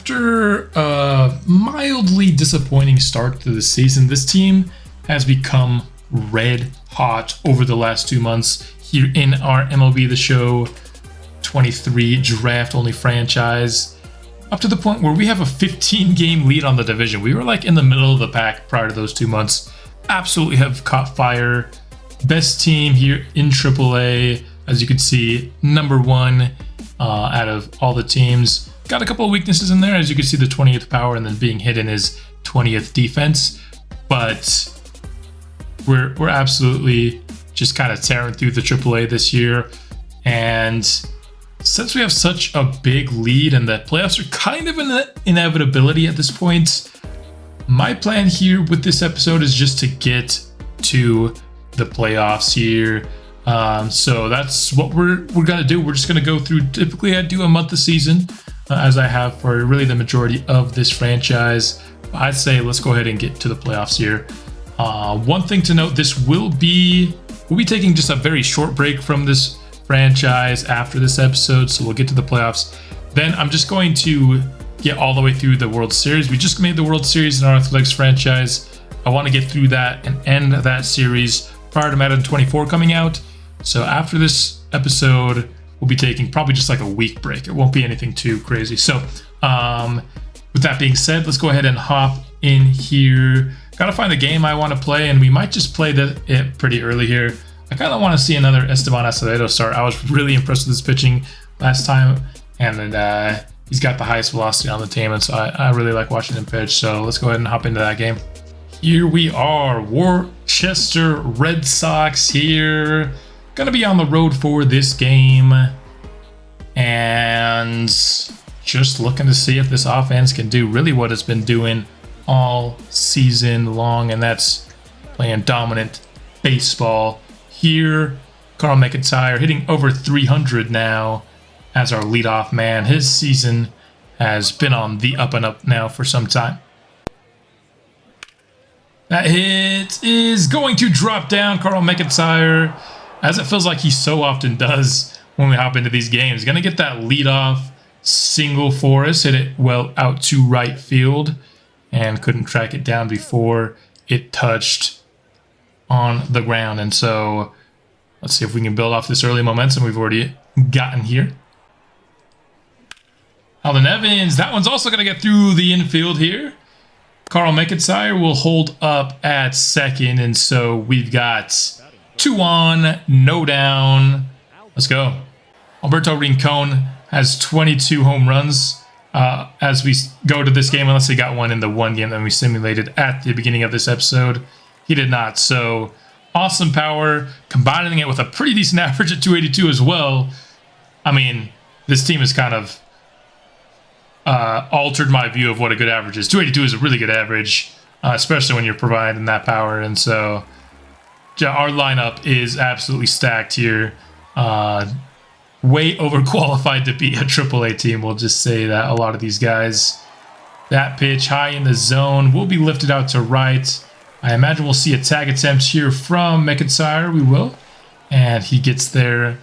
After a mildly disappointing start to the season, this team has become red hot over the last 2 months here in our MLB the Show 23 draft-only franchise, up to the point where we have a 15-game lead on the division. We were like in the middle of the pack prior to those 2 months. Absolutely have caught fire. Best team here in AAA, as you can see, #1 out of all the teams. Got a couple of weaknesses in there, as you can see, the 20th power and then being hit in his 20th defense. But we're absolutely just kind of tearing through the AAA this year. And since we have such a big lead and the playoffs are kind of an inevitability at this point, my plan here with this episode is just to get to the playoffs here. So that's what we're gonna do. We're just gonna go through. Typically, I do a month a season, as I have for really the majority of this franchise. I'd say let's go ahead and get to the playoffs here. One thing to note: we'll be taking just a very short break from this franchise after this episode, so we'll get to the playoffs. Then I'm just going to get all the way through the World Series. We just made the World Series in our Athletics franchise. I want to get through that and end that series prior to Madden 24 coming out. So after this episode, we'll be taking probably just like a week break. It won't be anything too crazy. So with that being said, let's go ahead and hop in here. Gotta find the game I want to play, and we might just play it pretty early here. I kind of want to see another Esteban Acevedo start. I was really impressed with his pitching last time, and he's got the highest velocity on the team, and so I really like watching him pitch. So let's go ahead and hop into that game. Here we are, Worcester Red Sox here. Gonna be on the road for this game, and just looking to see if this offense can do really what it's been doing all season long, and that's playing dominant baseball. Here, Carl McIntyre hitting over 300 now as our leadoff man. His season has been on the up and up now for some time. That hit is going to drop down. Carl McIntyre, as it feels like he so often does when we hop into these games, going to get that leadoff single for us. Hit it well out to right field and couldn't track it down before it touched on the ground. And so let's see if we can build off this early momentum we've already gotten here. Alden Evans, that one's also going to get through the infield here. Carl McIntyre will hold up at second, and so we've got 2 on, no down. Let's go. Alberto Rincon has 22 home runs as we go to this game, unless he got one in the one game that we simulated at the beginning of this episode. He did not. So awesome power, combining it with a pretty decent average at 282 as well. I mean, this team has kind of altered my view of what a good average is. 282 is a really good average, especially when you're providing that power. And so our lineup is absolutely stacked here. Way overqualified to be a AAA team. We'll just say that a lot of these guys. That pitch high in the zone will be lifted out to right. I imagine we'll see a tag attempt here from McIntyre. We will. And he gets there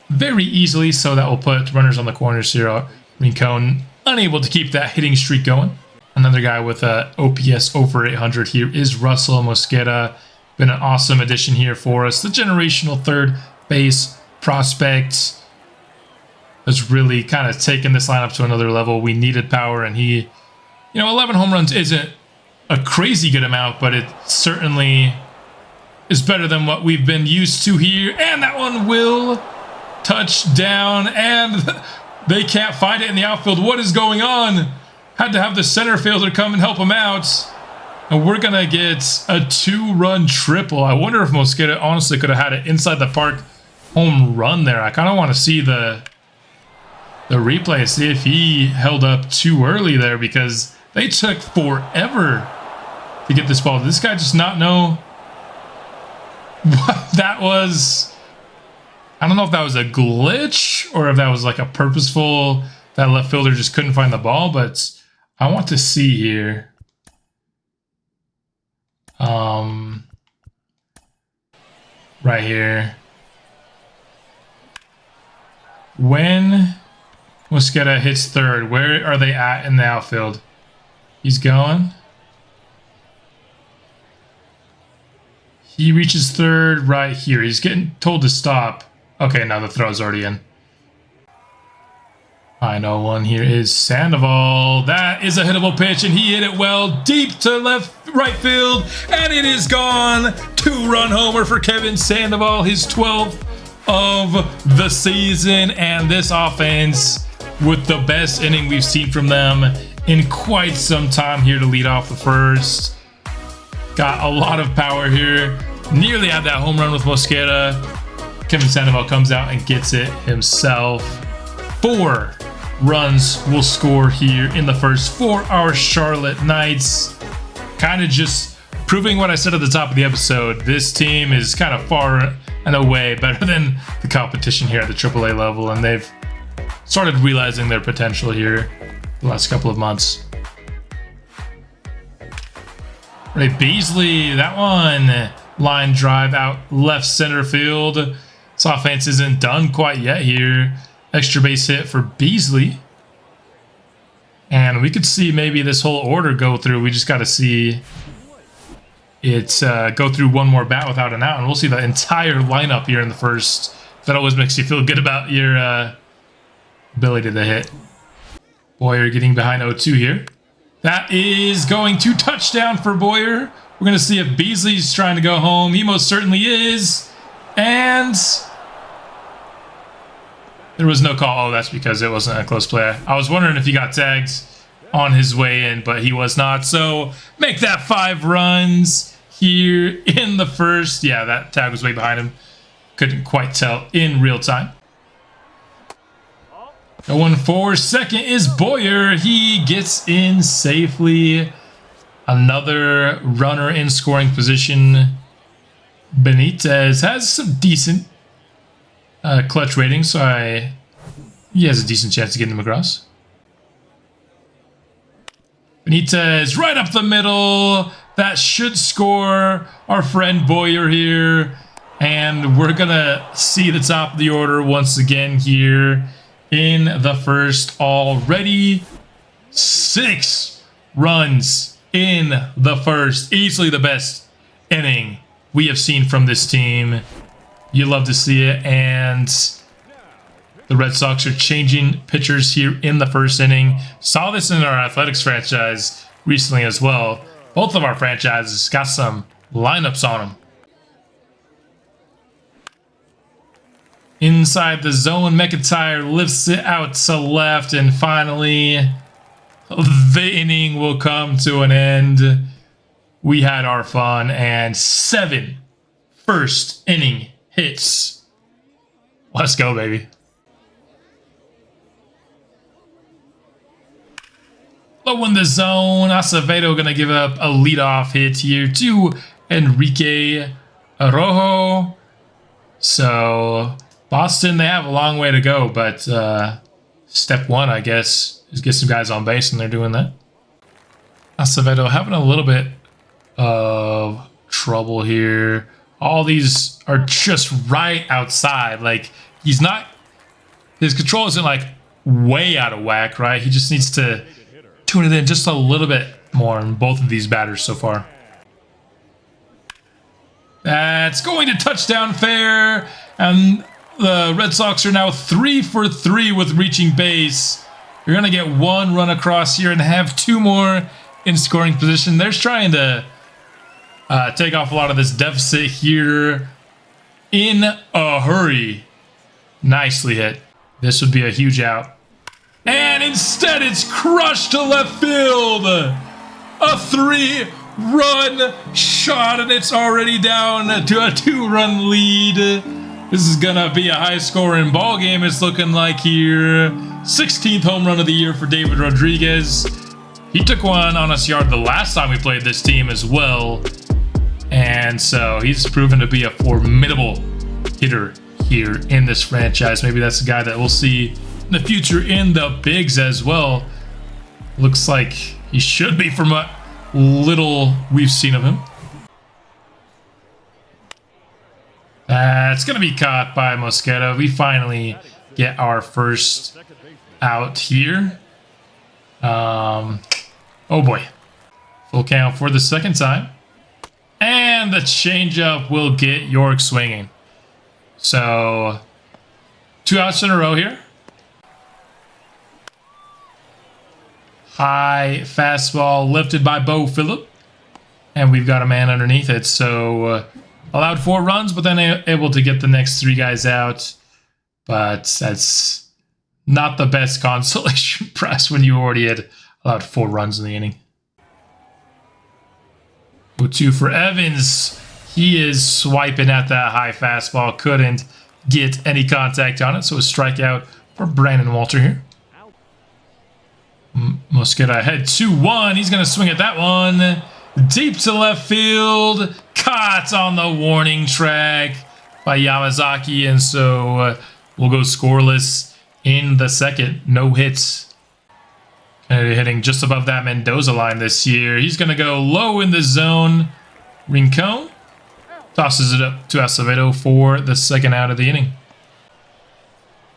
very easily, so that will put runners on the corners here. Rincon unable to keep that hitting streak going. Another guy with a OPS over 800 here is Russell Mosqueda. Been an awesome addition here for us. The generational third base prospect has really kind of taken this lineup to another level. We needed power, and he, 11 home runs isn't a crazy good amount, but it certainly is better than what we've been used to here. And that one will touch down, and they can't find it in the outfield. What is going on? Had to have the center fielder come and help him out. And we're going to get a 2-run triple. I wonder if Mosqueda honestly could have had it inside the park home run there. I kind of want to see the replay, see if he held up too early there, because they took forever to get this ball. Did this guy just not know what that was? I don't know if that was a glitch or if that was like a purposeful, that left fielder just couldn't find the ball, but I want to see here. Right here. When Mosqueda hits third. Where are they at in the outfield? He's going. He reaches third right here. He's getting told to stop. Okay, now the throw's already in. I know one here is Sandoval. That is a hittable pitch, and he hit it well deep to right field, and it is gone. 2-run homer for Kevin Sandoval, his 12th of the season, and this offense with the best inning we've seen from them in quite some time here to lead off the first. Got a lot of power here. Nearly had that home run with Mosqueda. Kevin Sandoval comes out and gets it himself. 4 runs will score here in the first for our Charlotte Knights. Kind of just proving what I said at the top of the episode. This team is kind of far and away better than the competition here at the AAA level, and they've started realizing their potential here the last couple of months. Ray Beasley, that one line drive out left center field. This offense isn't done quite yet here. Extra base hit for Beasley. And we could see maybe this whole order go through. We just got to see it go through one more bat without an out. And we'll see the entire lineup here in the first. That always makes you feel good about your ability to hit. Boyer getting behind 0-2 here. That is going to touchdown for Boyer. We're going to see if Beasley's trying to go home. He most certainly is. And there was no call. Oh, that's because it wasn't a close play. I was wondering if he got tagged on his way in, but he was not. So make that 5 runs here in the first. Yeah, that tag was way behind him. Couldn't quite tell in real time. Going for second is Boyer. He gets in safely. Another runner in scoring position. Benitez has some decent clutch rating, so he has a decent chance of getting him across. Benitez right up the middle. That should score our friend Boyer here. And we're going to see the top of the order once again here in the first already. 6 runs in the first. Easily the best inning we have seen from this team. You love to see it, and the Red Sox are changing pitchers here in the first inning. Saw this in our athletics franchise recently as well. Both of our franchises got some lineups on them. Inside the zone, McIntyre lifts it out to left, and finally the inning will come to an end. We had our fun, and 7 first inning hits. Let's go, baby. Low in the zone. Acevedo going to give up a leadoff hit here to Enrique Arrojo. So Boston, they have a long way to go, but step one, I guess, is get some guys on base, and they're doing that. Acevedo having a little bit of trouble here. All these are just right outside. Like, he's not, his control isn't like way out of whack, right? He just needs to tune it in just a little bit more in both of these batters so far. That's going to touchdown fair, and the Red Sox are now 3 for 3 with reaching base. You're going to get 1 run across here and have 2 more in scoring position. They're trying to take off a lot of this deficit here in a hurry. Nicely hit. This would be a huge out. And instead it's crushed to left field. A 3-run shot, and it's already down to a 2-run lead. This is gonna be a high-scoring ball game, it's looking like here. 16th home run of the year for David Rodriguez. He took one on us yard the last time we played this team as well. And so he's proven to be a formidable hitter here in this franchise. Maybe that's a guy that we'll see in the future in the bigs as well. Looks like he should be from what little we've seen of him. That's going to be caught by Mosqueda. We finally get our first out here. Oh boy. Full count for the second time. And the changeup will get York swinging. So 2 outs in a row here. High fastball lifted by Bo Phillip. And we've got a man underneath it. So allowed 4 runs, but then able to get the next 3 guys out. But that's not the best consolation prize when you already had allowed 4 runs in the inning. 0-2 for Evans. He is swiping at that high fastball. Couldn't get any contact on it. So a strikeout for Brandon Walter here. Mosqueda ahead 2-1. He's going to swing at that one. Deep to left field. Caught on the warning track by Yamazaki. And so we'll go scoreless in the second. No hits. Kennedy hitting just above that Mendoza line this year. He's going to go low in the zone. Rincon tosses it up to Acevedo for the second out of the inning.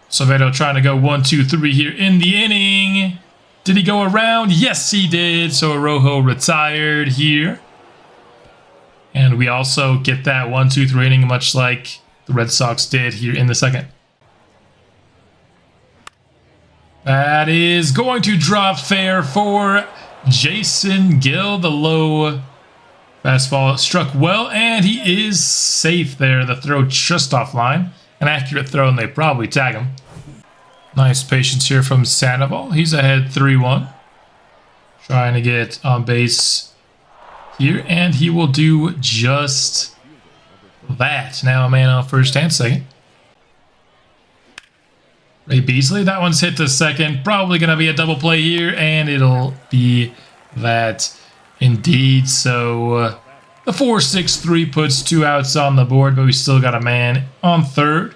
Acevedo trying to go 1-2-3 here in the inning. Did he go around? Yes, he did. So Rojo retired here. And we also get that 1-2-3 inning, much like the Red Sox did here in the second. That is going to drop fair for Jason Gill. The low fastball struck well, and he is safe there. The throw just offline. An accurate throw, and they probably tag him. Nice patience here from Sandoval. He's ahead 3-1. Trying to get on base here, and he will do just that. Now a man on first and second. Ray Beasley, that one's hit to second. Probably going to be a double play here, and it'll be that indeed. So the 4-6-3 puts 2 outs on the board, but we still got a man on third.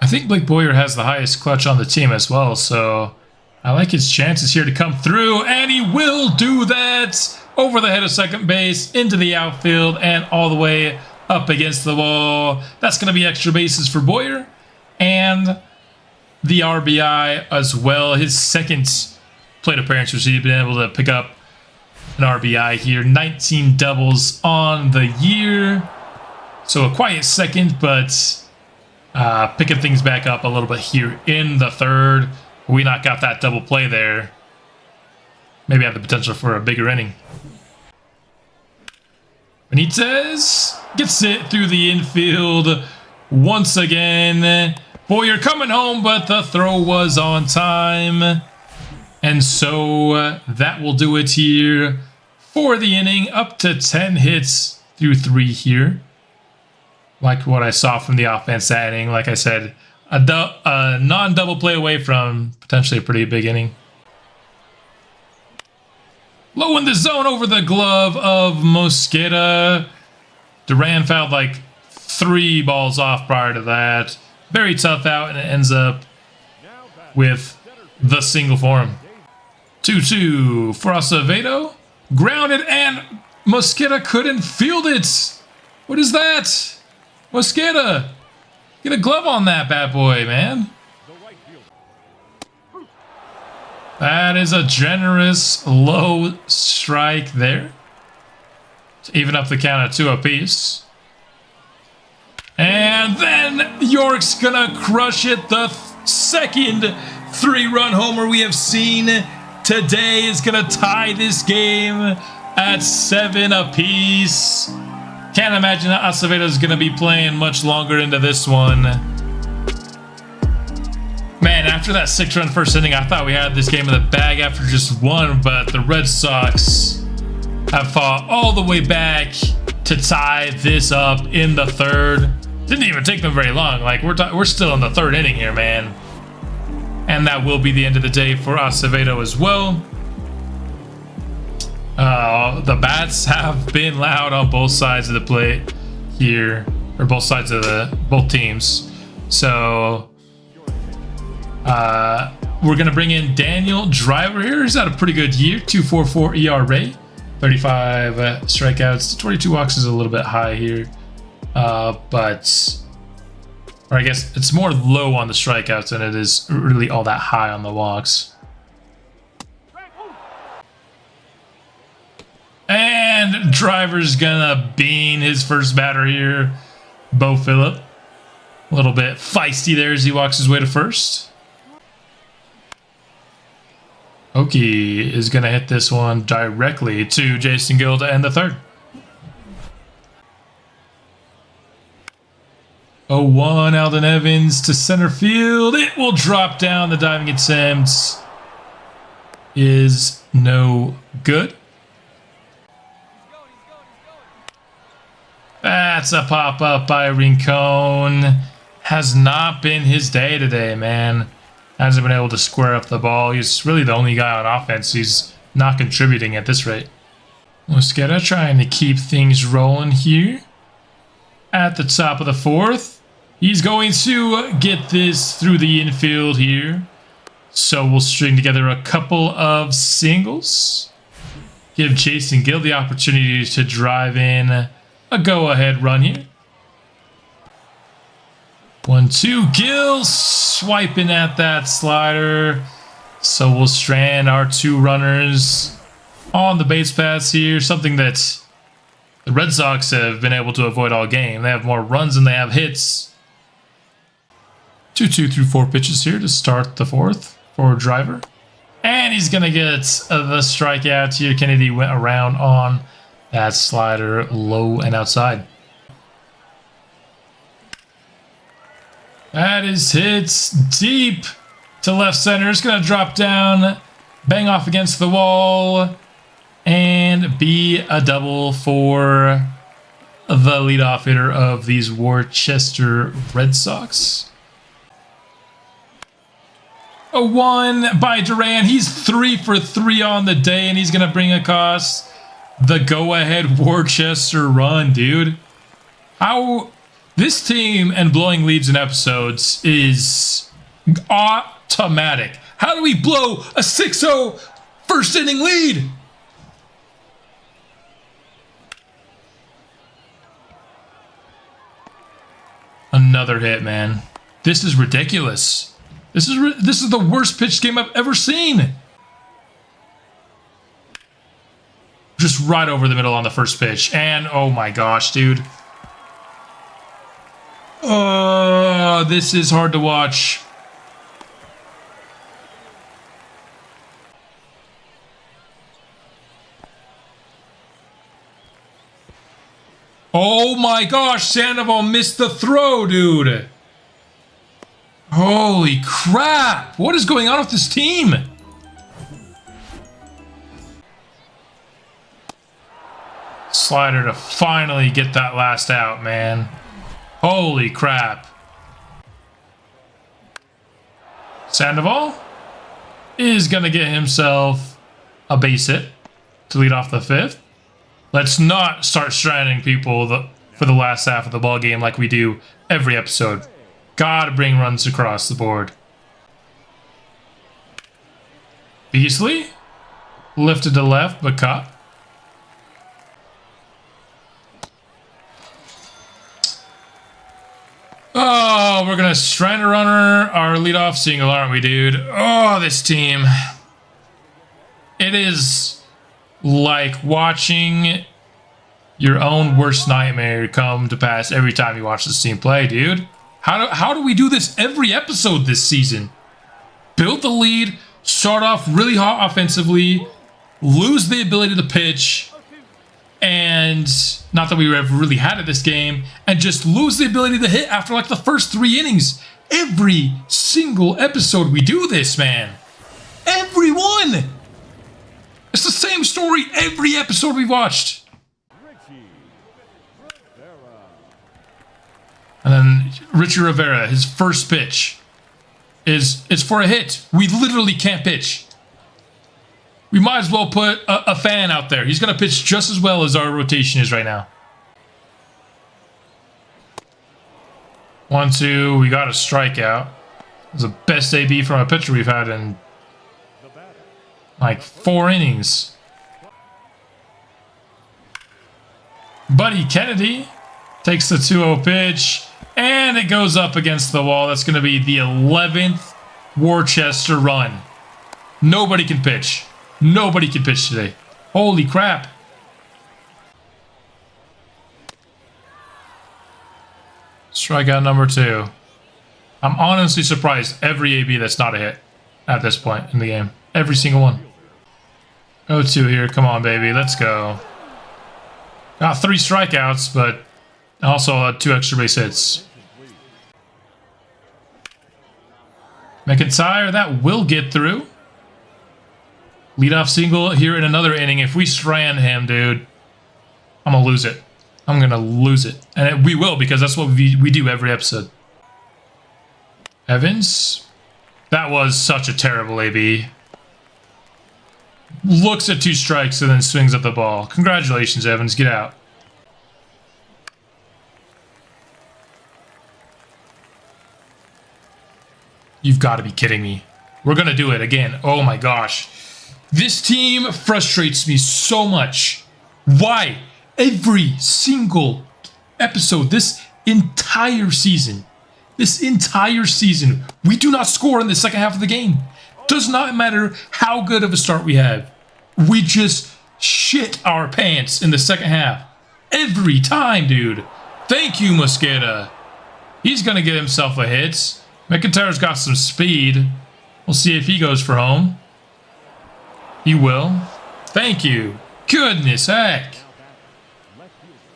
I think Blake Boyer has the highest clutch on the team as well, so I like his chances here to come through, and he will do that over the head of second base, into the outfield, and all the way up against the wall. That's going to be extra bases for Boyer, and the RBI as well. His second plate appearance, which he's been able to pick up an RBI here. 19 doubles on the year, so a quiet second, but picking things back up a little bit here in the third. We not got that double play there. Maybe have the potential for a bigger inning. Benitez gets it through the infield once again. Boyer coming home, but the throw was on time. And so that will do it here for the inning. Up to 10 hits through 3 here. Like what I saw from the offense that inning. Like I said, a non-double play away from potentially a pretty big inning. Low in the zone over the glove of Mosqueda. Duran fouled like 3 balls off prior to that. Very tough out, and it ends up with the single for him. 2-2 for Acevedo. Grounded, and Mosqueda couldn't field it. What is that? Mosqueda, get a glove on that bad boy, man. That is a generous low strike there to even up the count at 2 apiece. And then York's gonna crush it. The second 3-run homer we have seen today is gonna tie this game at 7 apiece. Can't imagine that Acevedo is going to be playing much longer into this one. Man, after that 6-run first inning, I thought we had this game in the bag after just 1, but the Red Sox have fought all the way back to tie this up in the third. Didn't even take them very long. Like, we're still in the 3rd inning here, man. And that will be the end of the day for Acevedo as well. The bats have been loud on both sides of the plate here, or both sides of both teams. So we're gonna bring in Daniel Driver here. He's had a pretty good year, 2.44 ERA, 35 strikeouts. 22 walks is a little bit high here, but Or I guess it's more low on the strikeouts than it is really all that high on the walks. And driver's gonna bean his first batter here. Bo Phillip. A little bit feisty there as he walks his way to first. Oki is gonna hit this one directly to Jason Gill to end the third. 0-1, Alden Evans to center field. It will drop down. The diving attempt is no good. That's a pop-up by Rincon. Has not been his day today, man. Hasn't been able to square up the ball. He's really the only guy on offense. He's not contributing at this rate. Mosqueda trying to keep things rolling here. At the top of the fourth. He's going to get this through the infield here. So we'll string together a couple of singles. Give Jason Gill the opportunity to drive in a go-ahead run here. 1-2. Gill swiping at that slider. So we'll strand our two runners on the base paths here. Something that the Red Sox have been able to avoid all game. They have more runs than they have hits. 2-2 through 4 pitches here to start the fourth for Driver. And he's going to get the strikeout here. Kennedy went around on that slider low and outside. That is hit deep to left center. It's going to drop down, bang off against the wall, and be a double for the leadoff hitter of these Worcester Red Sox. A 1 by Duran. He's 3 for 3 on the day, and he's going to bring across the go-ahead Worcester run, dude. How this team and blowing leads in episodes is automatic. How do we blow a 6-0 first inning lead? Another hit, man. This is ridiculous. This is the worst pitch game I've ever seen. Just right over the middle on the first pitch. And oh my gosh, dude. Oh, this is hard to watch. Oh my gosh, Sandoval missed the throw, dude. Holy crap! What is going on with this team? Slider to finally get that last out, man. Holy crap. Sandoval is going to get himself a base hit to lead off the fifth. Let's not start stranding people for the last half of the ball game like we do every episode. Gotta bring runs across the board. Beasley lifted to left, but caught. Oh, we're gonna strand a runner, our leadoff single, aren't we, dude? Oh, this team. It is like watching your own worst nightmare come to pass every time you watch this team play, dude. How do we do this every episode this season? Build the lead, start off really hot offensively, lose the ability to pitch, and not that we ever really had it this game, and just lose the ability to hit after like the first 3 innings. Every single episode we do this, man. Every one. It's the same story every episode we've watched. And then Richie Rivera, his first pitch is for a hit. We literally can't pitch. We might as well put a fan out there. He's going to pitch just as well as our rotation is right now. 1-2. We got a strikeout. It was the best AB from a pitcher we've had in like 4 innings. Buddy Kennedy Takes the 2-0 pitch, and it goes up against the wall. That's going to be the 11th Worcester run. Nobody can pitch. Nobody can pitch today. Holy crap. Strikeout number 2. I'm honestly surprised every AB that's not a hit at this point in the game. Every single one. 0-2 here. Come on, baby. Let's go. Got 3 strikeouts, but also 2 extra base hits. McIntyre, that will get through. Leadoff single here in another inning. If we strand him, dude, I'm going to lose it. I'm going to lose it. And we will, because that's what we do every episode. Evans. That was such a terrible AB. Looks at 2 strikes and then swings at the ball. Congratulations, Evans. Get out. You've got to be kidding me. We're going to do it again. Oh my gosh. This team frustrates me so much. Why? Every single episode, this entire season, we do not score in the second half of the game. Does not matter how good of a start we have. We just shit our pants in the second half. Every time, dude. Thank you, Mosqueda. He's going to get himself a hit. McIntyre's got some speed. We'll see if he goes for home. He will. Thank you. Goodness heck.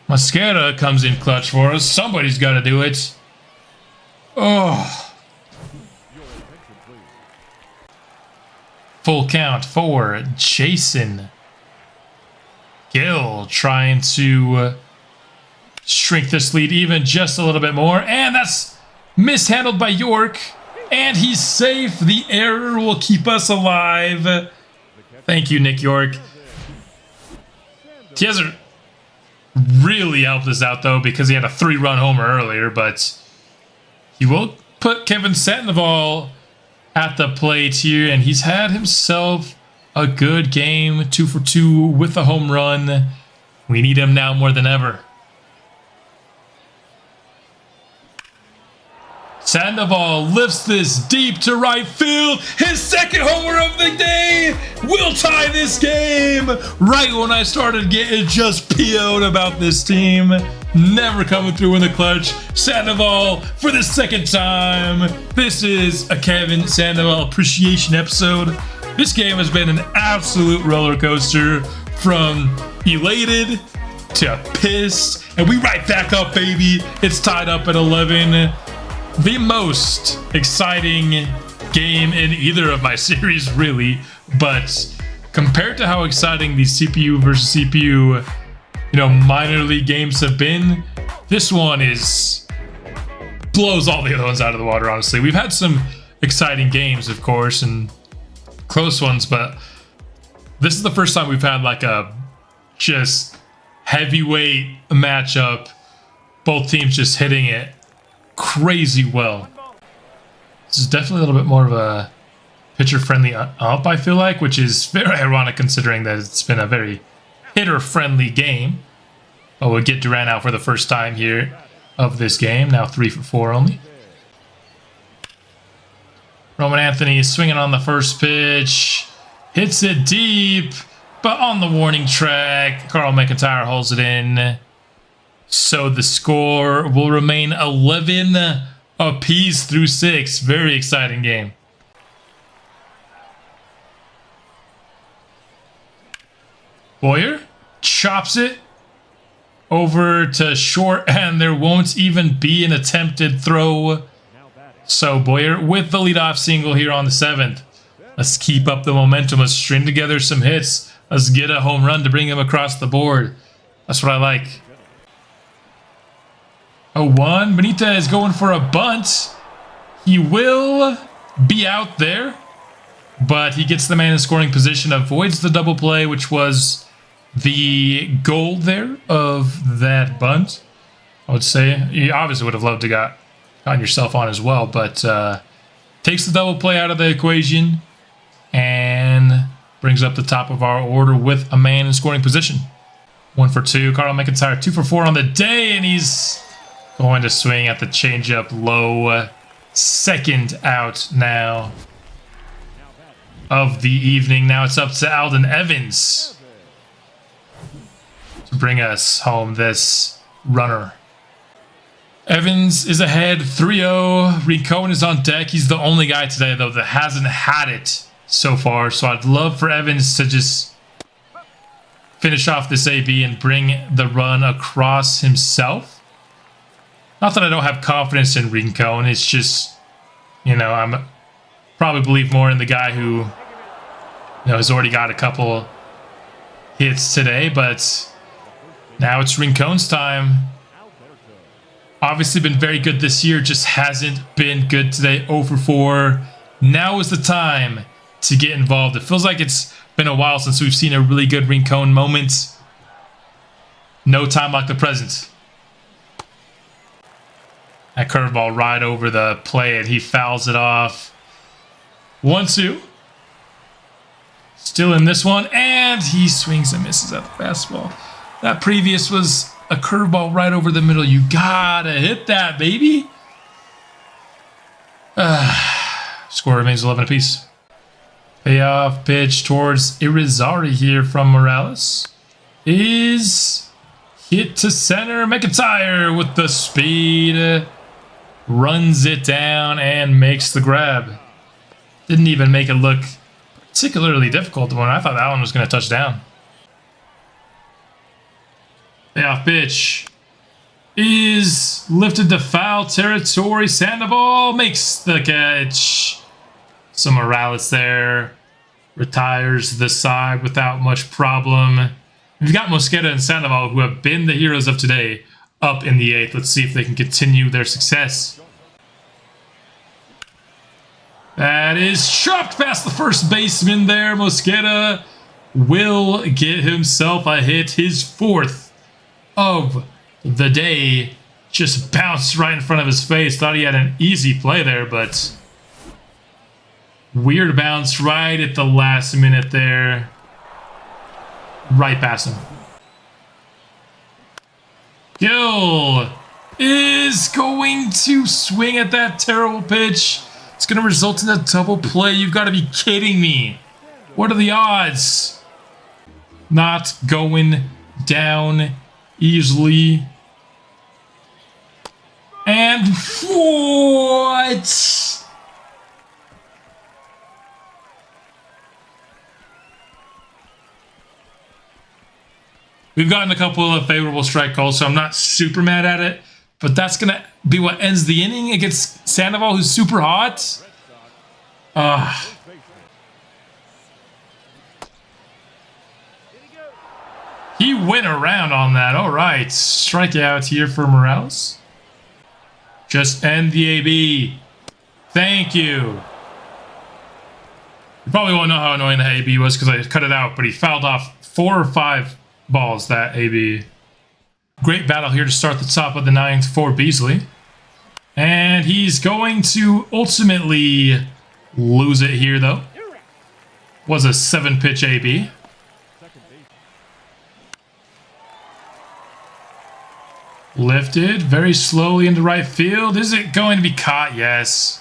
Mosqueda comes in clutch for us. Somebody's got to do it. Oh. Full count for Jason Gill, trying to shrink this lead even just a little bit more. And that's mishandled by York. And he's safe. The error will keep us alive. Thank you, Nick York. He hasn't really helped us out, though, because he had a 3-run homer earlier. But he will put Kevin Sandoval at the plate here, and he's had himself a good game. 2 for 2 with a home run. We need him now more than ever. Sandoval lifts this deep to right field. His second homer of the day will tie this game. Right when I started getting just PO'd about this team. Never coming through in the clutch. Sandoval for the second time. This is a Kevin Sandoval appreciation episode. This game has been an absolute roller coaster, from elated to pissed. And we right back up, baby. It's tied up at 11. The most exciting game in either of my series, really. But compared to how exciting these CPU versus CPU, minor league games have been, this one blows all the other ones out of the water, honestly. We've had some exciting games, of course, and close ones, but this is the first time we've had like a just heavyweight matchup. Both teams just hitting it crazy well. This is definitely a little bit more of a pitcher-friendly up, I feel like, which is very ironic considering that it's been a very hitter-friendly game. But we'll get Durant out for the first time here of this game. Now 3 for 4 only. Roman Anthony is swinging on the first pitch. Hits it deep, but on the warning track. Carl McIntyre holds it in. So the score will remain 11 apiece through 6. Very exciting game. Boyer chops it over to short, and there won't even be an attempted throw. So Boyer with the leadoff single here on the 7th. Let's keep up the momentum. Let's string together some hits. Let's get a home run to bring him across the board. That's what I like. 0-1. Benitez going for a bunt. He will be out there, but he gets the man in scoring position, avoids the double play, which was the goal there of that bunt. I would say you obviously would have loved to gotten yourself on as well, but takes the double play out of the equation and brings up the top of our order with a man in scoring position. 1 for 2. Carl McIntyre 2 for 4 on the day, and he's going to swing at the changeup low. Second out now of the evening. Now it's up to Alden Evans to bring us home this runner. Evans is ahead 3-0. Rincon is on deck. He's the only guy today, though, that hasn't had it so far. So I'd love for Evans to just finish off this AB and bring the run across himself. Not that I don't have confidence in Rincon. It's just, you know, I'm probably believe more in the guy who, you know, has already got a couple hits today. But now it's Rincon's time. Obviously been very good this year, just hasn't been good today. 0 for 4. Now is the time to get involved. It feels like it's been a while since we've seen a really good Rincon moment. No time like the present. That curveball right over the plate, and he fouls it off. 1-2. Still in this one, and he swings and misses at the fastball. That previous was a curveball right over the middle. You gotta hit that, baby. Score remains 11 apiece. Payoff pitch towards Irizarry here from Morales is hit to center. McIntyre with the speed runs it down and makes the grab. Didn't even make it look particularly difficult when I thought that one was going to touch down. Payoff pitch is lifted to foul territory. Sandoval makes the catch. So Morales there retires the side without much problem. We've got Mosqueda and Sandoval, who have been the heroes of today, up in the 8th. Let's see if they can continue their success. That is chopped past the first baseman there. Mosqueda will get himself a hit, his 4th of the day. Just bounced right in front of his face. Thought he had an easy play there, but weird bounce right at the last minute there. Right past him. Gill is going to swing at that terrible pitch. It's going to result in a double play. You've got to be kidding me. What are the odds? Not going down easily. And what? We've gotten a couple of favorable strike calls, so I'm not super mad at it. But that's going to be what ends the inning against Sandoval, who's super hot. He went around on that. All right. Strikeout here for Morales. Just end the AB. Thank you. You probably won't know how annoying the AB was because I cut it out, but he fouled off 4 or 5 balls, that AB. Great battle here to start the top of the 9th for Beasley. And he's going to ultimately lose it here, though. Was a 7-pitch AB. Lifted very slowly into right field. Is it going to be caught? Yes.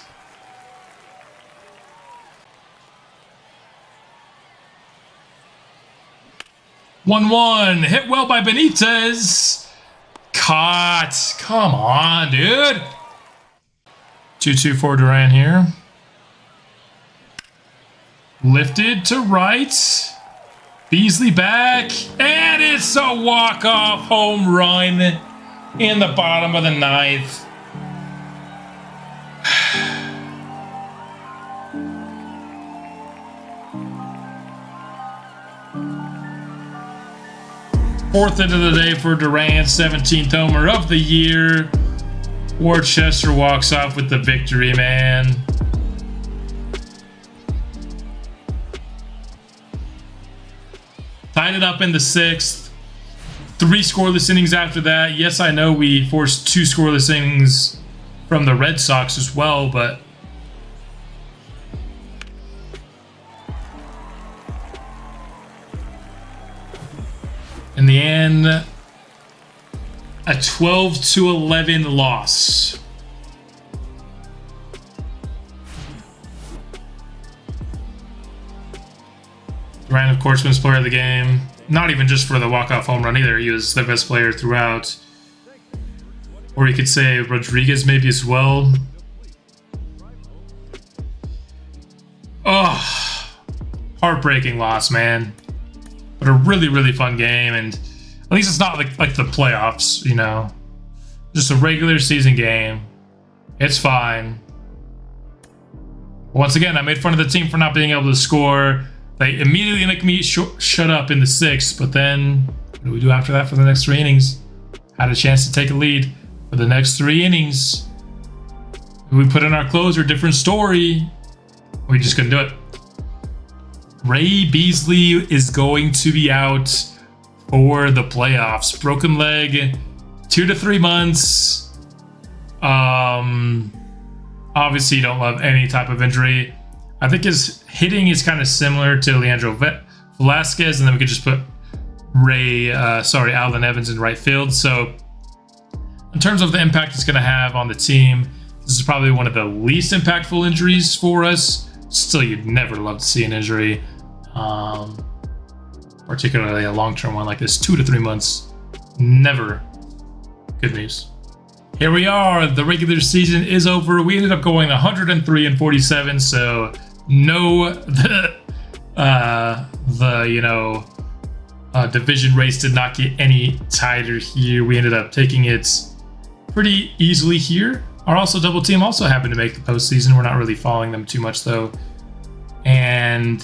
One hit well by Benitez. Caught. Come on, dude. 2-2 for Duran here. Lifted to right. Beasley back. And it's a walk-off home run in the bottom of the 9th. Fourth end of the day for Durant, 17th homer of the year. Worcester walks off with the victory, man. Tied it up in the 6th. 3 scoreless innings after that. Yes, I know we forced 2 scoreless innings from the Red Sox as well, but In the end, a 12-11 loss. Durant, of course, wins player of the game. Not even just for the walk-off home run either. He was the best player throughout. Or you could say Rodriguez maybe as well. Oh, heartbreaking loss, man. But a really, really fun game, and at least it's not like the playoffs, you know. Just a regular season game. It's fine. Once again, I made fun of the team for not being able to score. They immediately make me shut up in the sixth, but then what do we do after that for the next 3 innings? Had a chance to take a lead for the next 3 innings. We put in our closer, different story. We just couldn't do it. Ray Beasley is going to be out for the playoffs. Broken leg, 2 to 3 months. Obviously, you don't love any type of injury. I think his hitting is kind of similar to Leandro Velasquez, and then we could just put Alden Evans in right field. So, in terms of the impact it's going to have on the team, this is probably one of the least impactful injuries for us. Still, you'd never love to see an injury, particularly a long-term one like this. 2 to 3 months, never good news. Here we are. The regular season is over. We ended up going 103-47, so no, division race did not get any tighter here. We ended up taking it pretty easily here. Our also double team also happened to make the postseason. We're not really following them too much though. And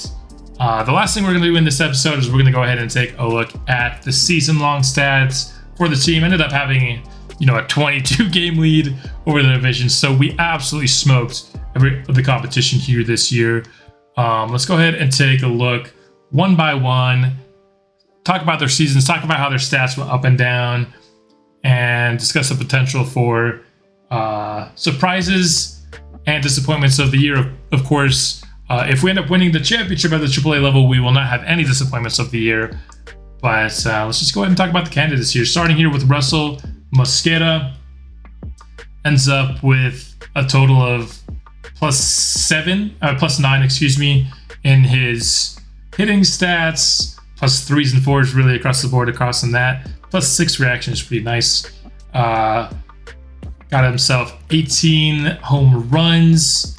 the last thing we're going to do in this episode is we're going to go ahead and take a look at the season-long stats for the team. Ended up having, a 22-game lead over the division, so we absolutely smoked the competition here this year. Let's go ahead and take a look one by one, talk about their seasons, talk about how their stats went up and down, and discuss the potential for surprises and disappointments of the year. Of course, if we end up winning the championship at the AAA level, we will not have any disappointments of the year. But let's just go ahead and talk about the candidates here. Starting here with Russell Mosqueda, ends up with a total of +9, in his hitting stats, +3s and 4s really across the board across in that. +6 reaction is pretty nice. Got himself 18 home runs,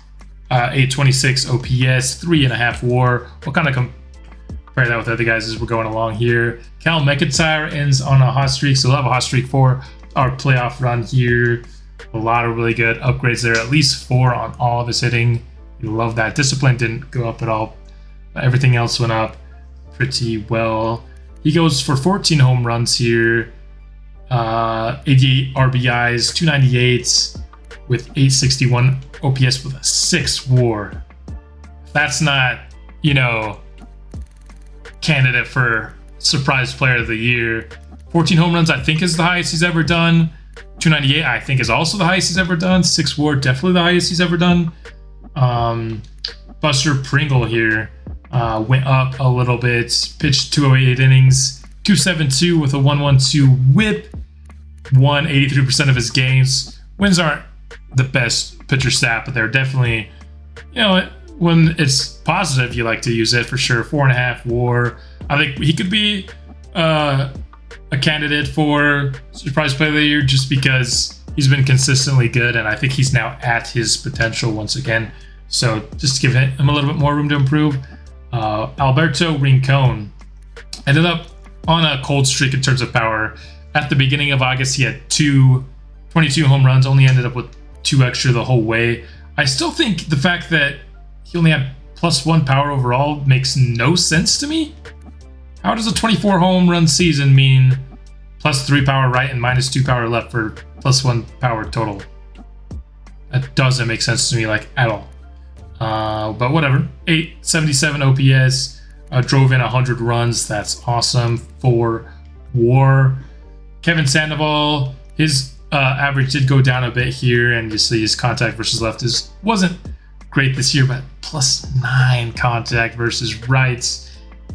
826 OPS, 3.5 WAR. We'll kind of compare that with other guys as we're going along here. Cal McIntyre ends on a hot streak, so we'll have a hot streak for our playoff run here. A lot of really good upgrades there, at least 4 on all of his hitting. You love that. Discipline didn't go up at all, but everything else went up pretty well. He goes for 14 home runs here, 88 RBIs, 298 with 861 OPS with a 6 WAR. That's not, candidate for surprise player of the year. 14 home runs, I think, is the highest he's ever done. 298, I think, is also the highest he's ever done. 6 WAR, definitely the highest he's ever done. Buster Pringle here went up a little bit. Pitched 208 innings, 272 with a 112 whip. Won 83% of his games. Wins aren't the best pitcher stat, but they're definitely, when it's positive, you like to use it for sure. 4.5 WAR. I think he could be a candidate for surprise player of the year just because he's been consistently good, and I think he's now at his potential once again. So just to give him a little bit more room to improve. Alberto Rincon ended up on a cold streak in terms of power. At the beginning of August, he had 22 home runs, only ended up with 2 extra the whole way. I still think the fact that he only had +1 power overall makes no sense to me. How does a 24 home run season mean +3 power right and -2 power left for +1 power total? That doesn't make sense to me, at all. But whatever. 877 OPS, drove in 100 runs. That's awesome. 4 WAR. Kevin Sandoval, his average did go down a bit here, and you see his contact versus left wasn't great this year, but +9 contact versus rights.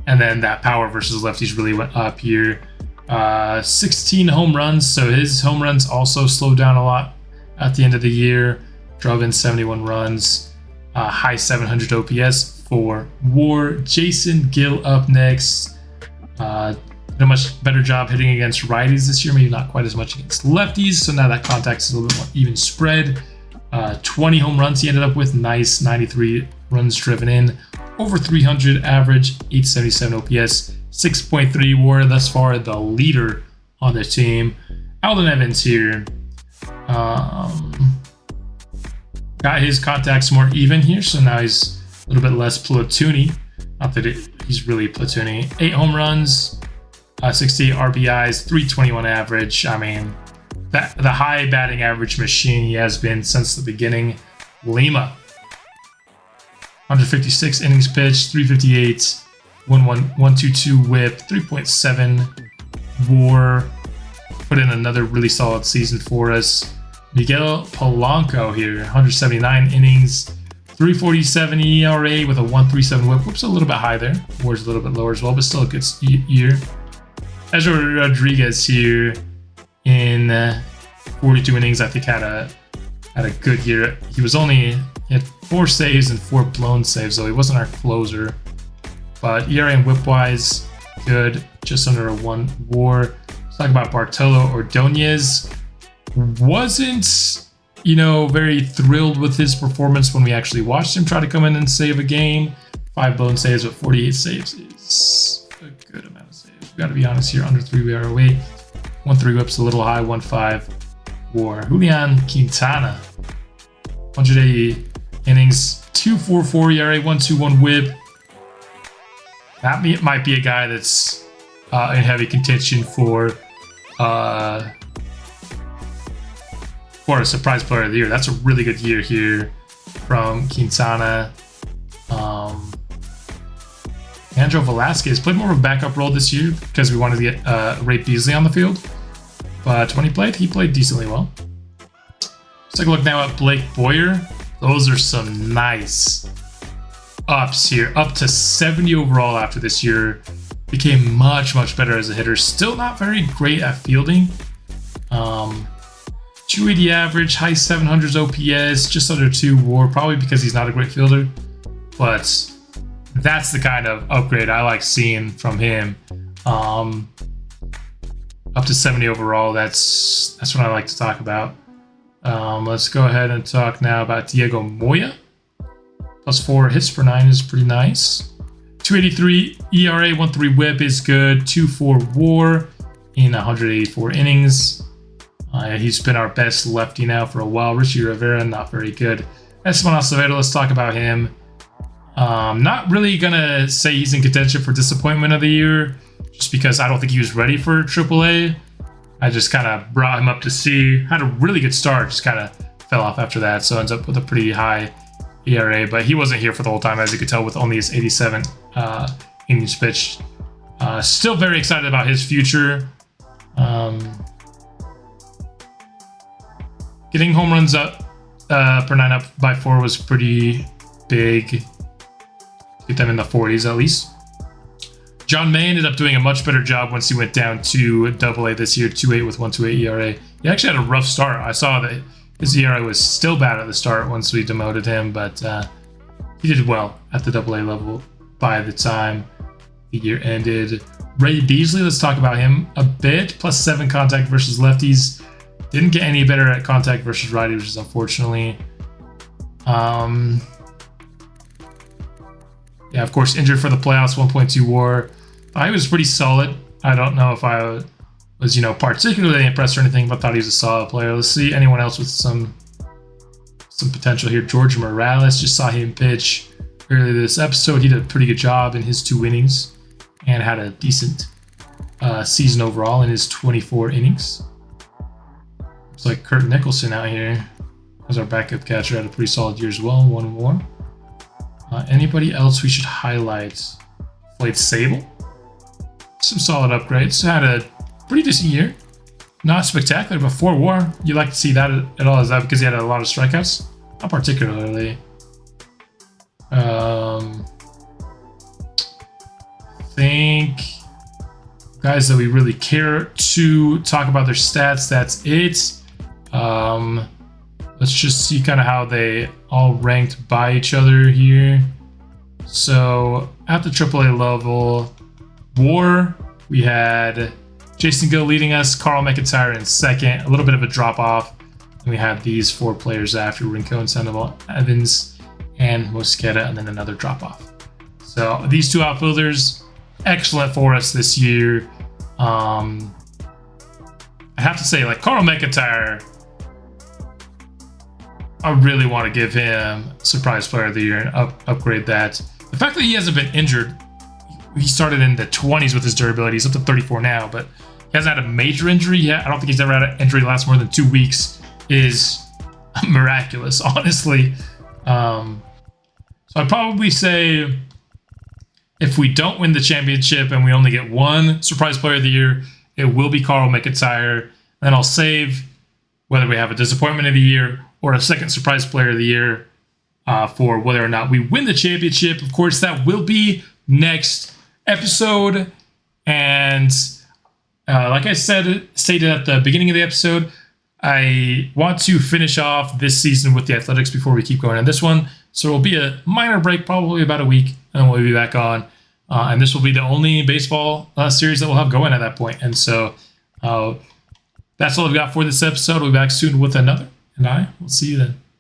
And then that power versus lefties really went up here. 16 home runs, so his home runs also slowed down a lot at the end of the year. Drove in 71 runs, high 700 OPS for WAR. Jason Gill up next. Did a much better job hitting against righties this year, maybe not quite as much against lefties, so now that contact is a little bit more even spread. 20 home runs he ended up with, nice. 93 runs driven in, over 300 average, 877 OPS, 6.3 WAR, thus far the leader on the team. Alden Evans here. Got his contacts more even here, so now he's a little bit less platoony. Not that he's really platoony. 8 home runs, 68 RBIs, 321 average. I mean, the high batting average machine he has been since the beginning. Lima, 156 innings pitched, 358, 122 whip, 3.7 WAR. Put in another really solid season for us. Miguel Polanco here, 179 innings, 347 ERA with a 137 whip. Whoops, a little bit high there. WAR's a little bit lower as well, but still a good year. Ezra Rodriguez here in 42 innings, I think had a good year. He had 4 saves and 4 blown saves, so he wasn't our closer. But ERA and whip wise, good, just under a 1 WAR. Let's talk about Bartolo Ordonez. Wasn't, very thrilled with his performance when we actually watched him try to come in and save a game. 5 blown saves, but 48 saves is a good amount of saves. We got to be honest here, under 3 we are away. 1-3 whips a little high, 1-5 WAR. Julian Quintana, 180 innings, 2.44 ERA, 1.21 whip. That might be a guy that's in heavy contention for a surprise player of the year. That's a really good year here from Quintana. Andrew Velasquez played more of a backup role this year because we wanted to get Ray Beasley on the field. But when he played decently well. Let's take a look now at Blake Boyer. Those are some nice ups here. Up to 70 overall after this year. Became much, much better as a hitter. Still not very great at fielding. 280 average, high 700s OPS, just under 2 WAR, probably because he's not a great fielder. But that's the kind of upgrade I like seeing from him. Up to 70 overall, that's what I like to talk about. Let's go ahead and talk now about Diego Moya. +4 hits per 9 is pretty nice. 283 ERA, 1.3 whip is good. 2.4 WAR in 184 innings. He's been our best lefty now for a while. Richie Rivera, not very good. Esteban Acevedo, let's talk about him. Not really gonna say he's in contention for disappointment of the year, just because I don't think he was ready for AAA. I just kind of brought him up to see. Had a really good start, just kind of fell off after that, so ends up with a pretty high ERA. But he wasn't here for the whole time, as you could tell, with only his 87 innings pitched. Still very excited about his future. Getting home runs up per 9 up by 4 was pretty big. Get them in the 40s at least. John May ended up doing a much better job once he went down to AA this year, 2.8 with 1.28 ERA. He actually had a rough start. I saw that his ERA was still bad at the start once we demoted him, but he did well at the AA level by the time the year ended. Ray Beasley, let's talk about him a bit. +7 contact versus lefties. Didn't get any better at contact versus righties, which is unfortunately. Yeah, of course, injured for the playoffs, 1.2 WAR. I was pretty solid. I don't know if I was, particularly impressed or anything, but thought he was a solid player. Let's see anyone else with some potential here. George Morales, just saw him pitch earlier this episode. He did a pretty good job in his 2 innings and had a decent season overall in his 24 innings. Looks like Kurt Nicholson out here as our backup catcher, had a pretty solid year as well, 1 WAR. Anybody else we should highlight? Played Sable. Some solid upgrades. Had a pretty decent year. Not spectacular, but 4 WAR. You like to see that at all? Is that because he had a lot of strikeouts? Not particularly. I think guys that we really care to talk about their stats. That's it. Let's just see kind of how they all ranked by each other here. So at the AAA level, WAR, we had Jason Gill leading us, Carl McIntyre in second, a little bit of a drop off. And we had these 4 players after Rincon, Sandoval, Evans, and Mosqueda, and then another drop off. So these 2 outfielders, excellent for us this year. I have to say, like, Carl McIntyre, I really want to give him Surprise Player of the Year and upgrade that. The fact that he hasn't been injured, he started in the 20s with his durability. He's up to 34 now, but he hasn't had a major injury yet. I don't think he's ever had an injury that lasts more than 2 weeks. Is miraculous, honestly. So I'd probably say if we don't win the championship and we only get 1 Surprise Player of the Year, it will be Carl McIntyre. Then I'll save whether we have a Disappointment of the Year or a second Surprise Player of the Year for whether or not we win the championship. Of course, that will be next episode. And like I stated at the beginning of the episode, I want to finish off this season with the Athletics before we keep going on this one. So it'll be a minor break, probably about a week, and then we'll be back on. And this will be the only baseball series that we'll have going at that point. And so that's all I've got for this episode. We'll be back soon with another, and I will see you then.